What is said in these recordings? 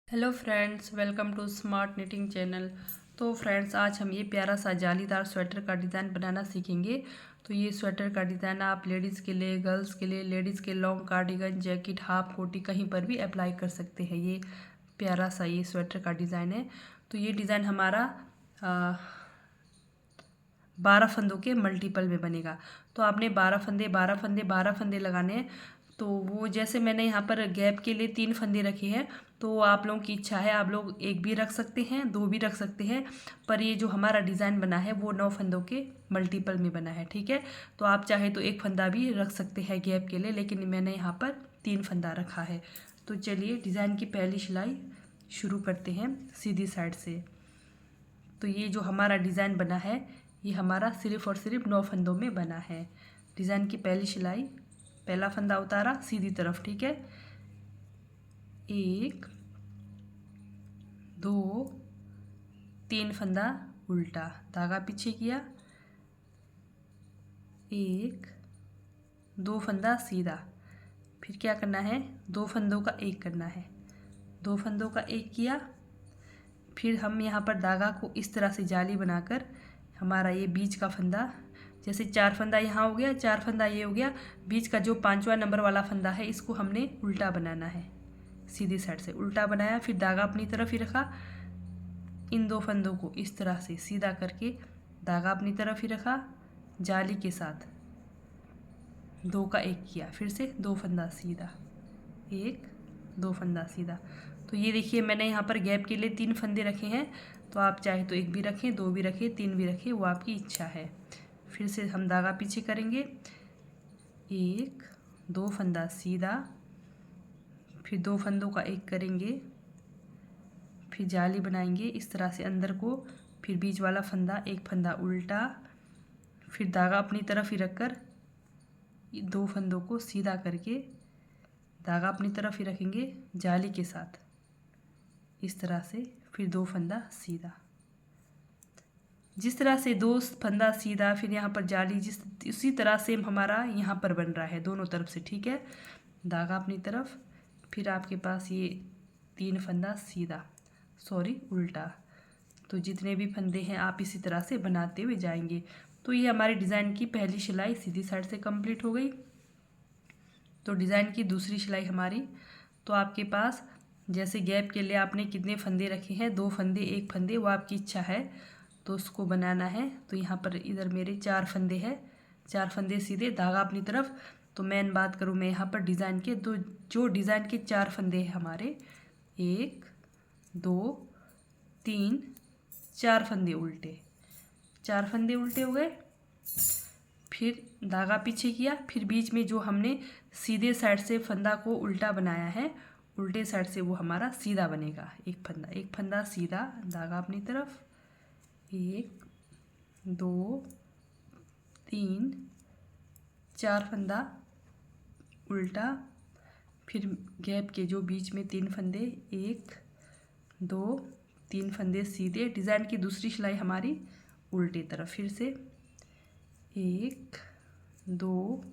Hello friends, welcome to smart knitting channel. तो friends, आज हम ये प्यारा सा जालीदार स्वेटर का डिज़ाइन बनाना सीखेंगे। तो ये स्वेटर का डिज़ाइन आप लेडीज़ के लिए, गर्ल्स के लिए, लेडीज़ के लॉन्ग कार्डिगन, जैकेट, हाफ कोटी कहीं पर भी अप्लाई कर सकते हैं। ये प्यारा सा ये स्वेटर का डिज़ाइन है। तो ये डिज़ाइन हमारा 12 फंदों के मल्टीपल में बनेगा। तो आपने 12 फंदे लगाने हैं। तो वो जैसे मैंने यहाँ पर गैप के लिए 3 फंदे रखे हैं, तो आप लोगों की इच्छा है, आप लोग एक भी रख सकते हैं, 2 भी रख सकते हैं। पर ये जो हमारा डिज़ाइन बना है वो 9 फंदों के मल्टीपल में बना है, ठीक है। तो आप चाहे तो एक फंदा भी रख सकते हैं गैप के लिए, लेकिन मैंने यहाँ पर 3 फंदा रखा है। तो चलिए डिज़ाइन की पहली सिलाई शुरू करते हैं सीधी साइड से। तो ये जो हमारा डिज़ाइन बना है ये हमारा सिर्फ और सिर्फ 9 फंदों में बना है। डिज़ाइन की पहली सिलाई, पहला फंदा उतारा सीधी तरफ, ठीक है। 1 2 3 फंदा उल्टा, धागा पीछे किया, 1 2 फंदा सीधा। फिर क्या करना है, 2 फंदों का एक करना है, 2 फंदों का एक किया। फिर हम यहाँ पर धागा को इस तरह से जाली बनाकर हमारा ये बीच का फंदा, जैसे 4 फंदा यहाँ हो गया, 4 फंदा ये हो गया, बीच का जो 5वां नंबर वाला फंदा है इसको हमने उल्टा बनाना है। सीधी साइड से उल्टा बनाया, फिर धागा अपनी तरफ ही रखा, इन 2 फंदों को इस तरह से सीधा करके धागा अपनी तरफ ही रखा, जाली के साथ 2 का एक किया, फिर से 2 फंदा सीधा, 1 2 फंदा सीधा। तो ये देखिए मैंने यहाँ पर गैप के लिए 3 फंदे रखे हैं। तो आप चाहे तो एक भी रखें, 2 भी रखें, 3 भी रखें, वो आपकी इच्छा है। फिर से हम धागा पीछे करेंगे, 1 2 फंदा सीधा, फिर 2 फंदों का एक करेंगे, फिर जाली बनाएंगे इस तरह से अंदर को, फिर बीच वाला फंदा, एक फंदा उल्टा, फिर धागा अपनी तरफ ही रखकर 2 फंदों को सीधा करके धागा अपनी तरफ ही रखेंगे जाली के साथ इस तरह से, फिर 2 फंदा सीधा। जिस तरह से 2 फंदा सीधा फिर यहाँ पर जाली, जिस इसी तरह से हमारा यहाँ पर बन रहा है दोनों तरफ से, ठीक है। धागा अपनी तरफ, फिर आपके पास ये 3 फंदा सीधा, सॉरी उल्टा। तो जितने भी फंदे हैं आप इसी तरह से बनाते हुए जाएंगे। तो ये हमारे डिज़ाइन की पहली सिलाई सीधी साइड से कंप्लीट हो गई। तो डिज़ाइन की दूसरी सिलाई हमारी, तो आपके पास जैसे गैप के लिए आपने कितने फंदे रखे हैं, 2 फंदे, 1 फंदे, वो आपकी इच्छा है। तो उसको बनाना है। तो यहाँ पर इधर मेरे 4 फंदे हैं, 4 फंदे सीधे, धागा अपनी तरफ। तो मेन बात करूँ मैं यहाँ पर डिज़ाइन के, तो जो डिज़ाइन के 4 फंदे हैं हमारे, 1 2 3 4 फंदे उल्टे, 4 फंदे उल्टे हो गए। फिर धागा पीछे किया, फिर बीच में जो हमने सीधे साइड से फंदा को उल्टा बनाया है, उल्टे साइड से वो हमारा सीधा बनेगा। एक फंदा सीधा, धागा अपनी तरफ, 1 2 3 4 फंदा उल्टा, फिर गैप के जो बीच में 3 फंदे, 1 2 3 फंदे सीधे। डिज़ाइन की दूसरी सिलाई हमारी उल्टी तरफ, फिर से 1 2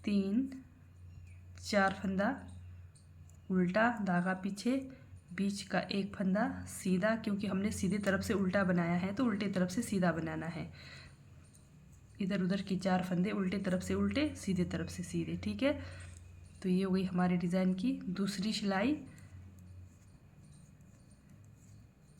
3 4 फंदा उल्टा, धागा पीछे, बीच का एक फंदा सीधा, क्योंकि हमने सीधे तरफ से उल्टा बनाया है तो उल्टे तरफ से सीधा बनाना है। इधर उधर की 4 फंदे उल्टे तरफ से उल्टे, सीधे तरफ से सीधे, ठीक है। तो ये हो गई हमारे डिज़ाइन की दूसरी सिलाई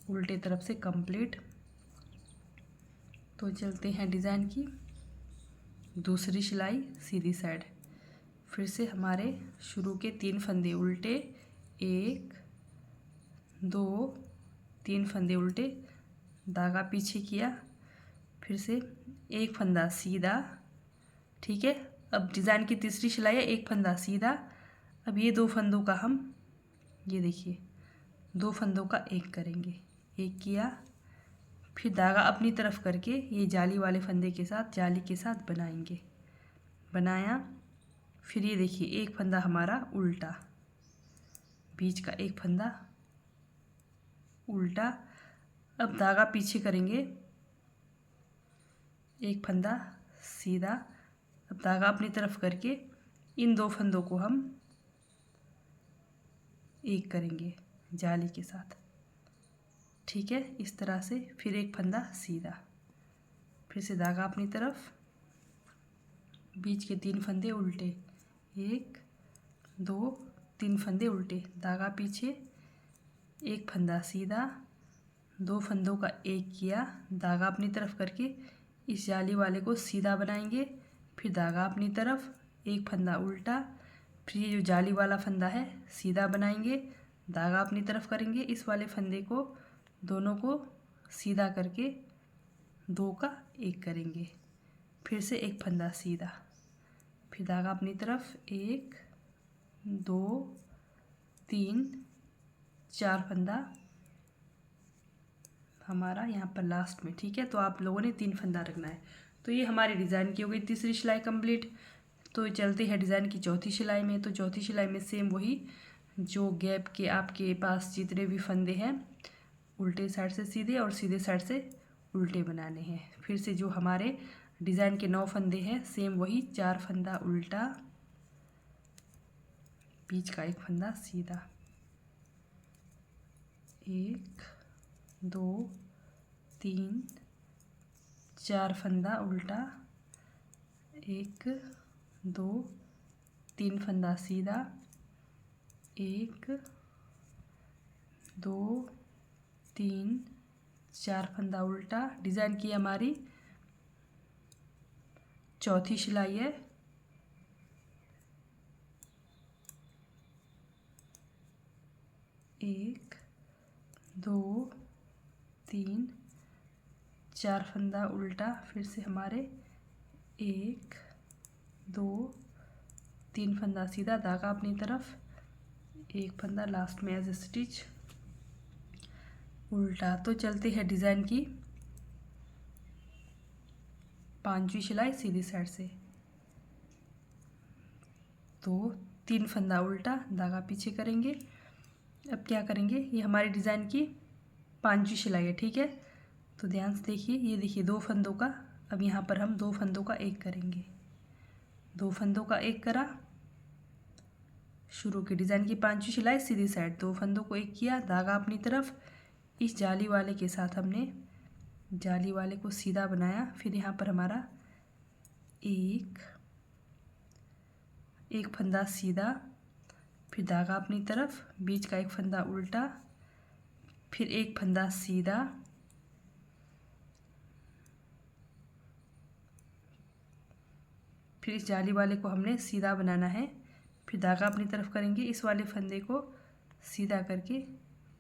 उल्टे तरफ से कंप्लीट। तो चलते हैं डिज़ाइन की दूसरी सिलाई सीधी साइड। फिर से हमारे शुरू के 3 फंदे उल्टे, 1 2 3 फंदे उल्टे, धागा पीछे किया, फिर से एक फंदा सीधा, ठीक है। अब डिज़ाइन की तीसरी सिलाई है, एक फंदा सीधा। अब ये 2 फंदों का हम, ये देखिए 2 फंदों का एक करेंगे, एक किया, फिर धागा अपनी तरफ करके ये जाली वाले फंदे के साथ, जाली के साथ बनाएंगे, बनाया। फिर ये देखिए एक फंदा हमारा उल्टा, बीच का एक फंदा उल्टा। अब धागा पीछे करेंगे, एक फंदा सीधा। अब धागा अपनी तरफ करके इन 2 फंदों को हम एक करेंगे जाली के साथ। ठीक है, इस तरह से। फिर एक फंदा सीधा, फिर से धागा अपनी तरफ, बीच के 3 फंदे उल्टे, 1 2 3 फंदे उल्टे, धागा पीछे, एक फंदा सीधा, 2 फंदों का एक किया, धागा अपनी तरफ करके इस जाली वाले को सीधा बनाएंगे, फिर धागा अपनी तरफ, एक फंदा उल्टा, फिर ये जो जाली वाला फंदा है सीधा बनाएंगे, धागा अपनी तरफ करेंगे, इस वाले फंदे को दोनों को सीधा करके 2 का एक करेंगे, फिर से एक फंदा सीधा, फिर धागा अपनी तरफ, 1 2 3 4 फंदा हमारा यहाँ पर लास्ट में। ठीक है, तो आप लोगों ने 3 फंदा रखना है। तो ये हमारी डिज़ाइन की हो गई तीसरी सिलाई कंप्लीट। तो चलते हैं डिज़ाइन की चौथी सिलाई में। तो चौथी सिलाई में सेम वही, जो गैप के आपके पास जितने भी फंदे हैं उल्टे साइड से सीधे और सीधे साइड से उल्टे बनाने हैं। फिर से जो हमारे डिज़ाइन के 9 फंदे हैं सेम वही, 4 फंदा उल्टा, बीच का एक फंदा सीधा, 1 2 3 4 फंदा उल्टा, 1 2 3 फंदा सीधा, 1 2 3 4 फंदा उल्टा। डिज़ाइन की हमारी चौथी सिलाई है। एक 2 3 4 फंदा उल्टा, फिर से हमारे 1 2 3 फंदा सीधा, धागा अपनी तरफ, एक फंदा लास्ट में एज स्टिच उल्टा। तो चलते हैं डिज़ाइन की 5वीं सिलाई सीधी साइड से। तो 3 फंदा उल्टा, धागा पीछे करेंगे। अब क्या करेंगे, ये हमारी डिज़ाइन की 5वीं सिलाई है। ठीक है, तो ध्यान से देखिए, ये देखिए 2 फंदों का, अब यहाँ पर हम 2 फंदों का एक करेंगे, 2 फंदों का एक करा, शुरू की डिज़ाइन की 5वीं सिलाई सीधी साइड, 2 फंदों को एक किया, धागा अपनी तरफ, इस जाली वाले के साथ हमने जाली वाले को सीधा बनाया, फिर यहाँ पर हमारा एक फंदा सीधा, फिर धागा अपनी तरफ, बीच का एक फंदा उल्टा, फिर एक फंदा सीधा, फिर इस जाली वाले को हमने सीधा बनाना है, फिर धागा अपनी तरफ करेंगे, इस वाले फंदे को सीधा करके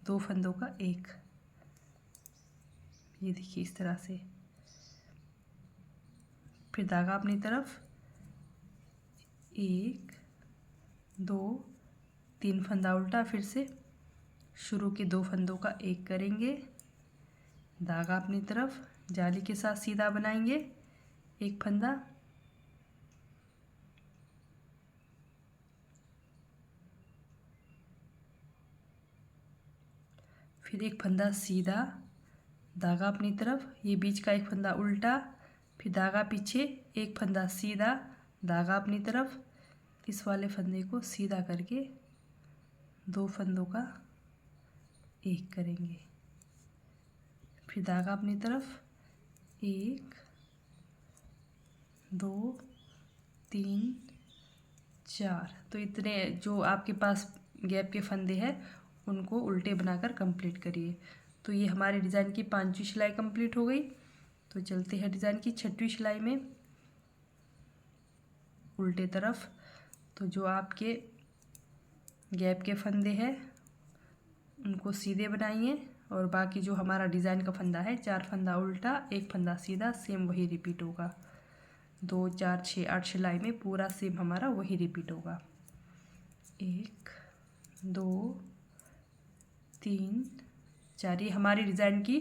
2 फंदों का एक, ये देखिए इस तरह से, फिर धागा अपनी तरफ, 1 2 3 फंदा उल्टा, फिर से शुरू के 2 फंदों का एक करेंगे, धागा अपनी तरफ, जाली के साथ सीधा बनाएंगे, एक फंदा, फिर एक फंदा सीधा, धागा अपनी तरफ, ये बीच का एक फंदा उल्टा, फिर धागा पीछे, एक फंदा सीधा, धागा अपनी तरफ, इस वाले फंदे को सीधा करके 2 फंदों का एक करेंगे, फिर धागा अपनी तरफ, 1 2 3 4। तो इतने जो आपके पास गैप के फंदे हैं उनको उल्टे बनाकर कंप्लीट करिए। तो ये हमारे डिज़ाइन की 5वीं सिलाई कंप्लीट हो गई। तो चलते हैं डिज़ाइन की 6वीं सिलाई में। उल्टे तरफ, तो जो आपके गैप के फंदे हैं उनको सीधे बनाइए, और बाकी जो हमारा डिज़ाइन का फंदा है 4 फंदा उल्टा, एक फंदा सीधा, सेम वही रिपीट होगा। 2 4 6 8 सिलाई में पूरा सेम हमारा वही रिपीट होगा। 1 2 3 4, ये हमारी डिज़ाइन की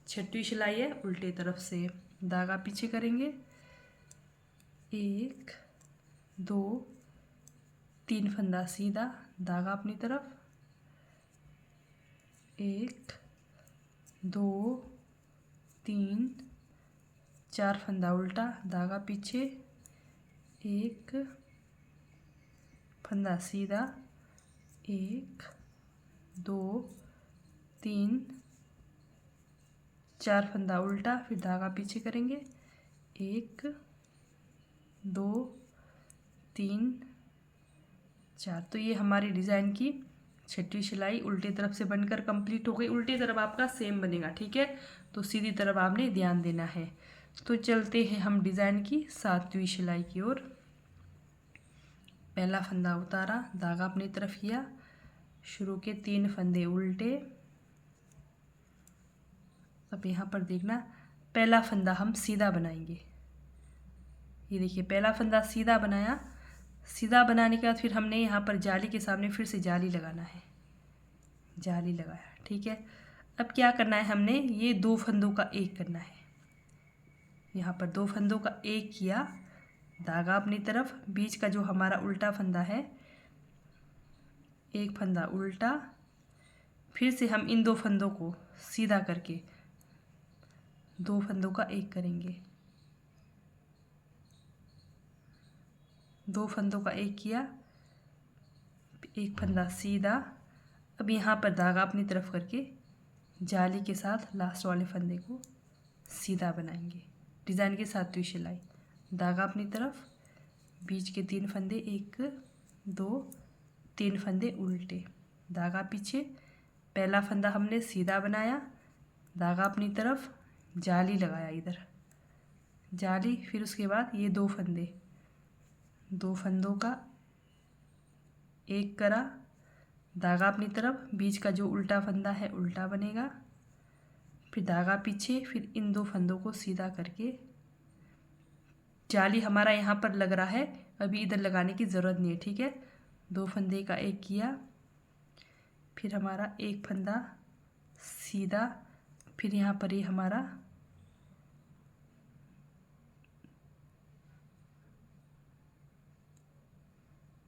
6वीं सिलाई है। उल्टे तरफ से धागा पीछे करेंगे, 1 2 3 फंदा सीधा, धागा अपनी तरफ, 1 2 3 4 फंदा उल्टा, धागा पीछे, एक फंदा सीधा, 1 2 3 4 फंदा उल्टा, फिर धागा पीछे करेंगे, 1 2 3 4। तो ये हमारी डिज़ाइन की छठी सिलाई उल्टी तरफ से बनकर कंप्लीट हो गई। उल्टी तरफ आपका सेम बनेगा, ठीक है। तो सीधी तरफ आपने ध्यान देना है। तो चलते हैं हम डिज़ाइन की 7वीं सिलाई की ओर। पहला फंदा उतारा, धागा अपनी तरफ किया, शुरू के 3 फंदे उल्टे। अब यहाँ पर देखना, पहला फंदा हम सीधा बनाएंगे। ये देखिए पहला फंदा सीधा बनाया। सीधा बनाने के बाद फिर हमने यहाँ पर जाली के सामने फिर से जाली लगाना है, जाली लगाया, ठीक है। अब क्या करना है, हमने ये 2 फंदों का एक करना है। यहाँ पर 2 फंदों का एक किया, धागा अपनी तरफ, बीच का जो हमारा उल्टा फंदा है, एक फंदा उल्टा, फिर से हम इन 2 फंदों को सीधा करके 2 फंदों का एक करेंगे। 2 फंदों का एक किया, एक फंदा सीधा। अब यहाँ पर धागा अपनी तरफ करके जाली के साथ लास्ट वाले फंदे को सीधा बनाएंगे। डिज़ाइन की 7वीं सिलाई, धागा अपनी तरफ, बीच के 3 फंदे, 1 2 3 फंदे उल्टे, धागा पीछे। पहला फंदा हमने सीधा बनाया, धागा अपनी तरफ, जाली लगाया, इधर जाली, फिर उसके बाद ये 2 फंदे, 2 फंदों का एक करा, धागा अपनी तरफ, बीच का जो उल्टा फंदा है उल्टा बनेगा, फिर धागा पीछे, फिर इन 2 फंदों को सीधा करके, जाली हमारा यहाँ पर लग रहा है, अभी इधर लगाने की ज़रूरत नहीं है, ठीक है। 2 फंदे का एक किया, फिर हमारा एक फंदा सीधा, फिर यहाँ पर ये हमारा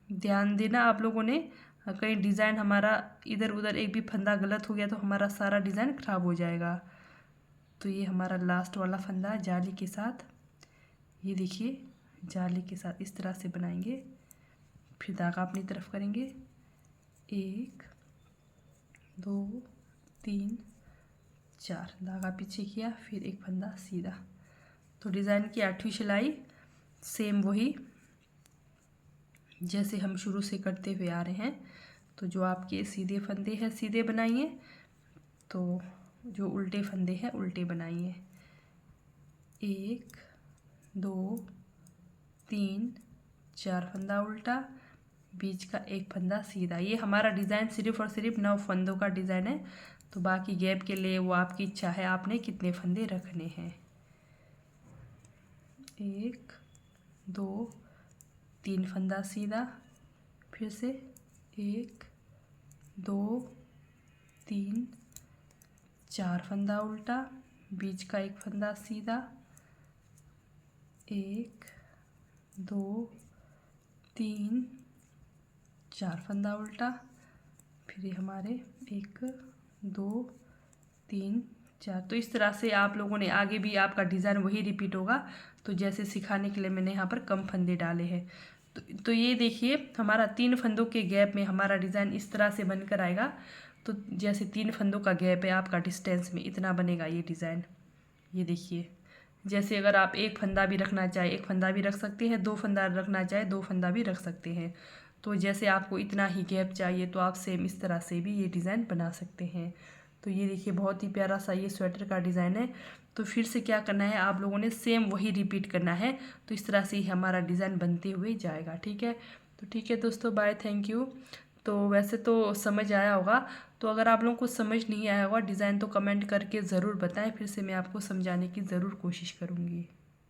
ध्यान देना आप लोगों ने, कहीं डिज़ाइन हमारा इधर उधर एक भी फंदा गलत हो गया तो हमारा सारा डिज़ाइन ख़राब हो जाएगा। तो ये हमारा लास्ट वाला फंदा जाली के साथ, ये देखिए जाली के साथ इस तरह से बनाएंगे, फिर धागा अपनी तरफ करेंगे, 1 2 3 4, धागा पीछे किया, फिर एक फंदा सीधा। तो डिज़ाइन की 8वीं सिलाई सेम वही जैसे हम शुरू से करते हुए आ रहे हैं। तो जो आपके सीधे फंदे हैं सीधे बनाइए, तो जो उल्टे फंदे हैं उल्टे बनाइए। 1 2 3 4 फंदा उल्टा, बीच का एक फंदा सीधा। ये हमारा डिज़ाइन सिर्फ और सिर्फ 9 फंदों का डिज़ाइन है। तो बाकी गैप के लिए वो आपकी इच्छा है, आपने कितने फंदे रखने हैं। 1 2 3 फंदा सीधा, फिर से 1 2 3 4 फंदा उल्टा, बीच का एक फंदा सीधा, 1 2 3 4 फंदा उल्टा, फिर ये हमारे 1 2 3 4। तो इस तरह से आप लोगों ने आगे भी आपका डिज़ाइन वही रिपीट होगा। तो जैसे सिखाने के लिए मैंने यहाँ पर कम फंदे डाले हैं। तो ये देखिए हमारा 3 फंदों के गैप में हमारा डिज़ाइन इस तरह से बनकर आएगा। तो जैसे 3 फंदों का गैप है आपका डिस्टेंस में, इतना बनेगा ये डिज़ाइन। ये देखिए, जैसे अगर आप एक फंदा भी रखना चाहे एक फंदा भी रख सकते हैं, 2 फंदा रखना चाहे 2 फंदा भी रख सकते हैं। तो जैसे आपको इतना ही गैप चाहिए तो आप सेम इस तरह से भी ये डिज़ाइन बना सकते हैं। तो ये देखिए बहुत ही प्यारा सा ये स्वेटर का डिज़ाइन है। तो फिर से क्या करना है, आप लोगों ने सेम वही रिपीट करना है। तो इस तरह से ही हमारा डिज़ाइन बनते हुए जाएगा, ठीक है। तो ठीक है दोस्तों, बाय, थैंक यू। तो वैसे तो समझ आया होगा। तो अगर आप लोगों को समझ नहीं आया होगा डिज़ाइन तो कमेंट करके ज़रूर बताएं, फिर से मैं आपको समझाने की ज़रूर कोशिश करूँगी।